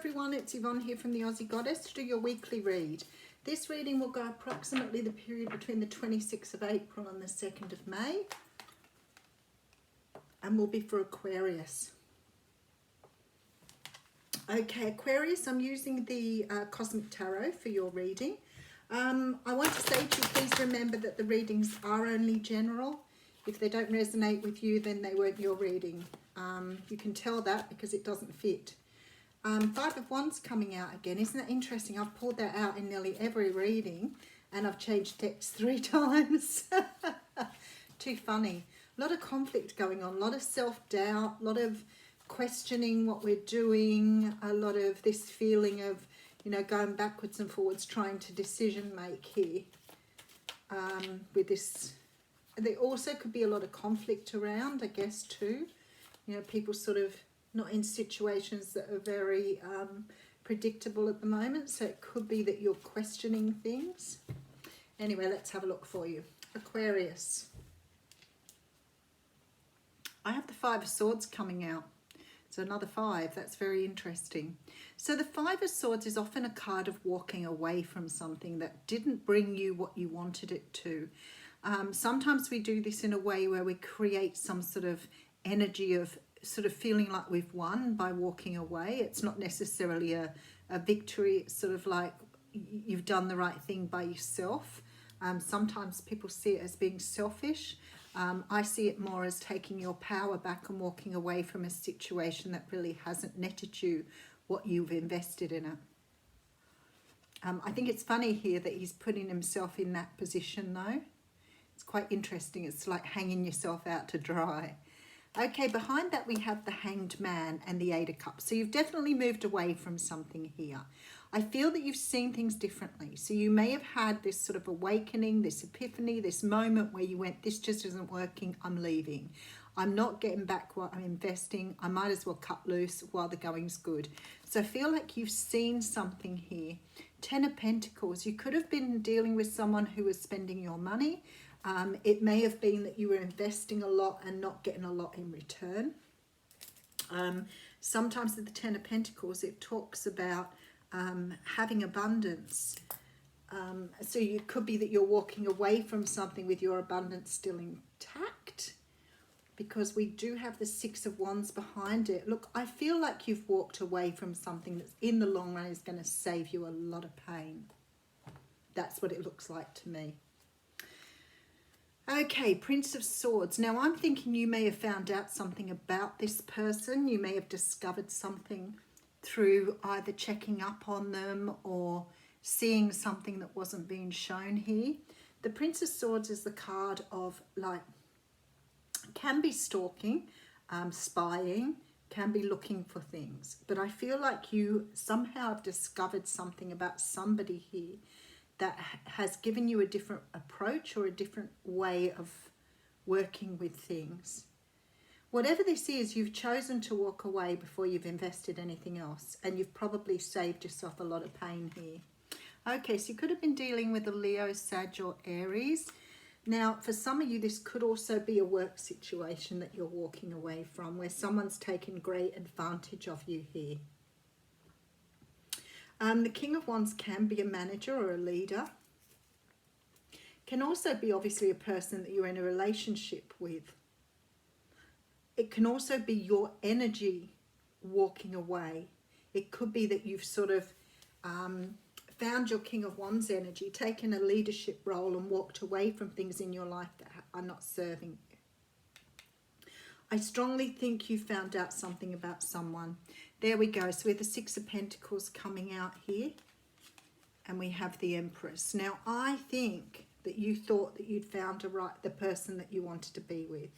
everyone, it's Yvonne here from the Aussie Goddess to do your weekly read. This reading will go approximately the period between the 26th of April and the 2nd of May and will be for Aquarius. Okay, Aquarius, I'm using the Cosmic Tarot for your reading. I want to say to you, please remember that the readings are only general. If they don't resonate with you, then they weren't your reading. You can tell that because it doesn't fit. Five of Wands coming out again. Isn't that interesting? I've pulled that out in nearly every reading and I've changed decks 3 times. Too funny. A lot of conflict going on, a lot of self-doubt, a lot of questioning what we're doing, a lot of this feeling of, you know, going backwards and forwards, trying to decision make here. With this, there also could be a lot of conflict around, I guess, too. You know, people sort of not in situations that are very predictable at the moment, so it could be that you're questioning things. Anyway, let's have a look for you. Aquarius. I have the Five of Swords coming out. So another 5, that's very interesting. So the Five of Swords is often a card of walking away from something that didn't bring you what you wanted it to. Sometimes we do this in a way where we create some sort of energy of sort of feeling like we've won by walking away. It's not necessarily a victory. It's sort of like you've done the right thing by yourself. Sometimes people see it as being selfish. I see it more as taking your power back and walking away from a situation that really hasn't netted you what you've invested in it. I think it's funny here that he's putting himself in that position though. It's quite interesting. It's like hanging yourself out to dry. Okay, behind that we have the Hanged Man and the Eight of Cups. So you've definitely moved away from something here. I feel that you've seen things differently. So you may have had this sort of awakening, this epiphany, this moment where you went, this just isn't working, I'm leaving. I'm not getting back what I'm investing. I might as well cut loose while the going's good. So I feel like you've seen something here. 10 of Pentacles. You could have been dealing with someone who was spending your money. It may have been that you were investing a lot and not getting a lot in return. Sometimes with the 10 of Pentacles, it talks about having abundance. So it could be that you're walking away from something with your abundance still intact, because we do have the Six of Wands behind it. Look, I feel like you've walked away from something that's in the long run is going to save you a lot of pain. That's what it looks like to me. Okay, Prince of Swords. Now I'm thinking you may have found out something about this person. You may have discovered something through either checking up on them or seeing something that wasn't being shown here. The Prince of Swords is the card of, like, can be stalking, spying, can be looking for things. But I feel like you somehow have discovered something about somebody here that has given you a different approach or a different way of working with things. Whatever this is, you've chosen to walk away before you've invested anything else, and you've probably saved yourself a lot of pain here. Okay, so you could have been dealing with a Leo, Sag or Aries. Now, for some of you, this could also be a work situation that you're walking away from, where someone's taken great advantage of you here. The King of Wands can be a manager or a leader. Can also be obviously a person that you're in a relationship with. It can also be your energy walking away. It could be that you've sort of found your King of Wands energy, taken a leadership role and walked away from things in your life that are not serving you. I strongly think you found out something about someone. There we go. So we have the Six of Pentacles coming out here. And we have the Empress. Now, I think that you thought that you'd found the person that you wanted to be with.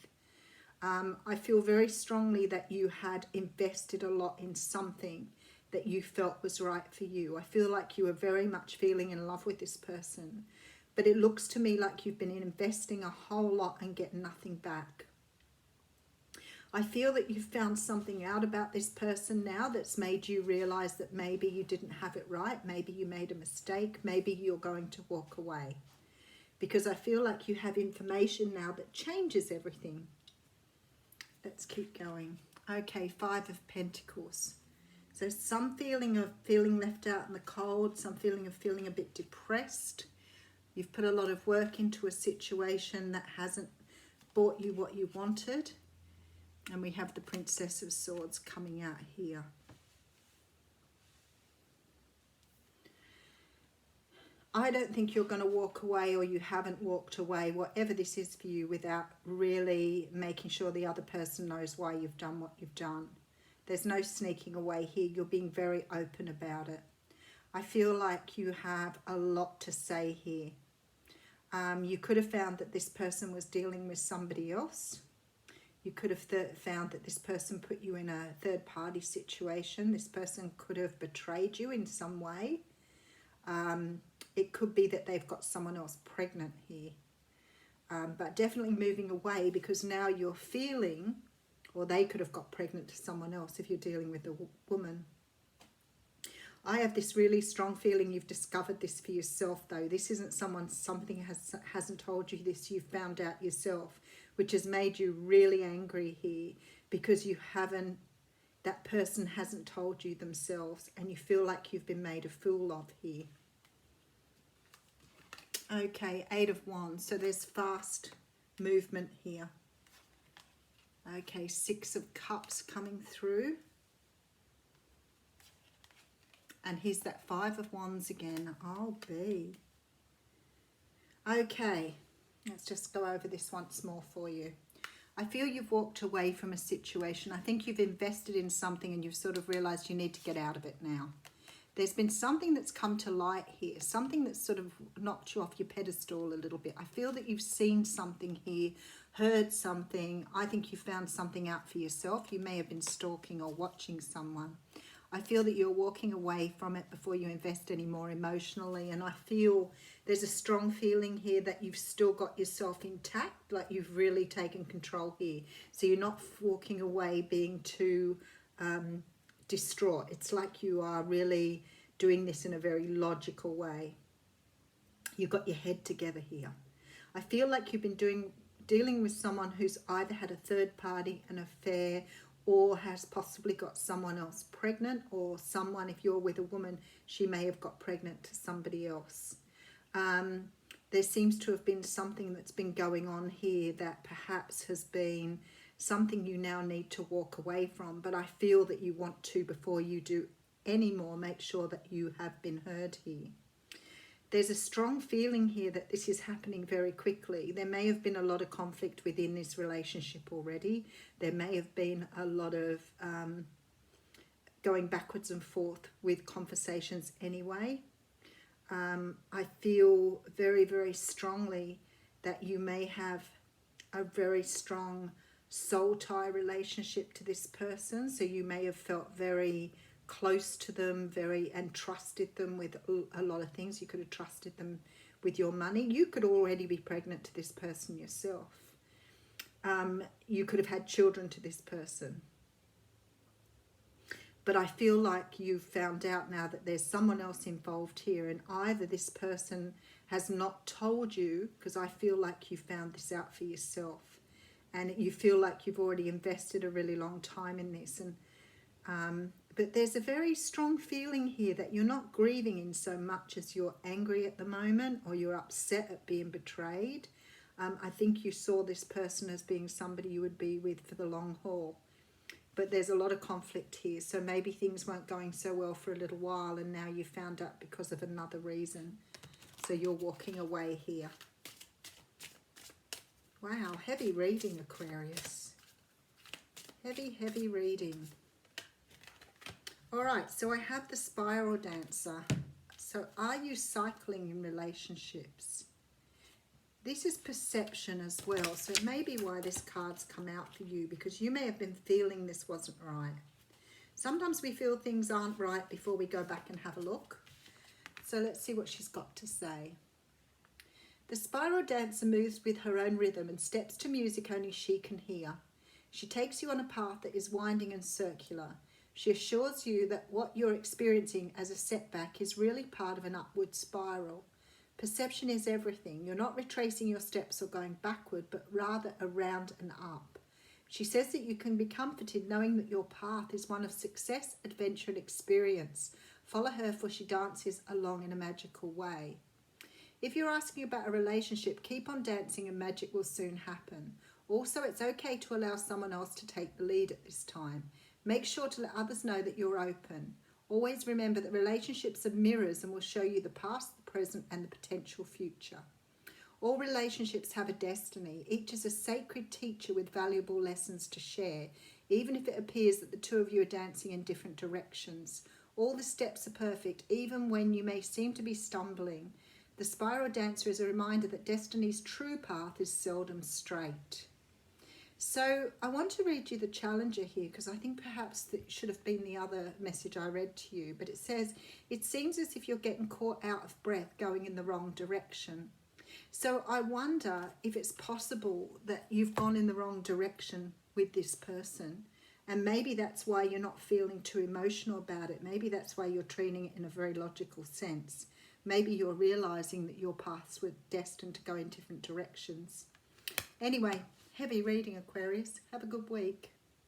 I feel very strongly that you had invested a lot in something that you felt was right for you. I feel like you were very much feeling in love with this person. But it looks to me like you've been investing a whole lot and getting nothing back. I feel that you've found something out about this person now that's made you realize that maybe you didn't have it right. Maybe you made a mistake. Maybe you're going to walk away. Because I feel like you have information now that changes everything. Let's keep going. Okay, Five of Pentacles. So some feeling of feeling left out in the cold, some feeling of feeling a bit depressed. You've put a lot of work into a situation that hasn't brought you what you wanted. And we have the Princess of Swords coming out here. I don't think you're going to walk away, or you haven't walked away, whatever this is for you, without really making sure the other person knows why you've done what you've done. There's no sneaking away here. You're being very open about it. I feel like you have a lot to say here. You could have found that this person was dealing with somebody else. You could have found that this person put you in a third-party situation. This person could have betrayed you in some way. It could be that they've got someone else pregnant here. But definitely moving away, because now you're feeling, or they could have got pregnant to someone else if you're dealing with a woman. I have this really strong feeling you've discovered this for yourself, though. This isn't something hasn't told you this. You've found out yourself, which has made you really angry here, because that person hasn't told you themselves, and you feel like you've been made a fool of here. Okay, 8 of Wands. So there's fast movement here. Okay, 6 of Cups coming through. And here's that 5 of Wands again. Oh, B. Okay, let's just go over this once more for you. I feel you've walked away from a situation. I think you've invested in something and you've sort of realised you need to get out of it now. There's been something that's come to light here, something that's sort of knocked you off your pedestal a little bit. I feel that you've seen something here, heard something. I think you found something out for yourself. You may have been stalking or watching someone. I feel that you're walking away from it before you invest any more emotionally. And I feel there's a strong feeling here that you've still got yourself intact, like you've really taken control here. So you're not walking away being too distraught. It's like you are really doing this in a very logical way. You've got your head together here. I feel like you've been dealing with someone who's either had a third party, an affair, or has possibly got someone else pregnant, or someone, if you're with a woman, she may have got pregnant to somebody else. There seems to have been something that's been going on here that perhaps has been something you now need to walk away from, but I feel that you want to, before you do any more, make sure that you have been heard here. There's a strong feeling here that this is happening very quickly. There may have been a lot of conflict within this relationship already. There may have been a lot of going backwards and forth with conversations anyway. I feel very, very strongly that you may have a very strong soul tie relationship to this person. So you may have felt very close to them, and trusted them with a lot of things. You could have trusted them with your money. You could already be pregnant to this person yourself. You could have had children to this person. But I feel like you've found out now that there's someone else involved here, and either this person has not told you, because I feel like you found this out for yourself, and you feel like you've already invested a really long time in this. And but there's a very strong feeling here that you're not grieving in so much as you're angry at the moment, or you're upset at being betrayed. I think you saw this person as being somebody you would be with for the long haul. But there's a lot of conflict here, so maybe things weren't going so well for a little while, and now you found out because of another reason. So you're walking away here. Wow, heavy reading, Aquarius. Heavy, heavy reading. All right, so I have the Spiral Dancer. So are you cycling in relationships? This is perception as well, so it may be why this card's come out for you, because you may have been feeling this wasn't right. Sometimes we feel things aren't right before we go back and have a look. So let's see what she's got to say. The Spiral Dancer moves with her own rhythm and steps to music only she can hear. She takes you on a path that is winding and circular. She assures you that what you're experiencing as a setback is really part of an upward spiral. Perception is everything. You're not retracing your steps or going backward, but rather around and up. She says that you can be comforted knowing that your path is one of success, adventure and experience. Follow her, for she dances along in a magical way. If you're asking about a relationship, keep on dancing and magic will soon happen. Also, it's okay to allow someone else to take the lead at this time. Make sure to let others know that you're open. Always remember that relationships are mirrors and will show you the past, the present and the potential future. All relationships have a destiny. Each is a sacred teacher with valuable lessons to share, even if it appears that the two of you are dancing in different directions. All the steps are perfect, even when you may seem to be stumbling. The spiral dancer is a reminder that destiny's true path is seldom straight. So I want to read you the challenger here, because I think perhaps that should have been the other message I read to you. But it says, it seems as if you're getting caught out of breath going in the wrong direction. So I wonder if it's possible that you've gone in the wrong direction with this person. And maybe that's why you're not feeling too emotional about it. Maybe that's why you're treating it in a very logical sense. Maybe you're realising that your paths were destined to go in different directions. Anyway, heavy reading, Aquarius. Have a good week.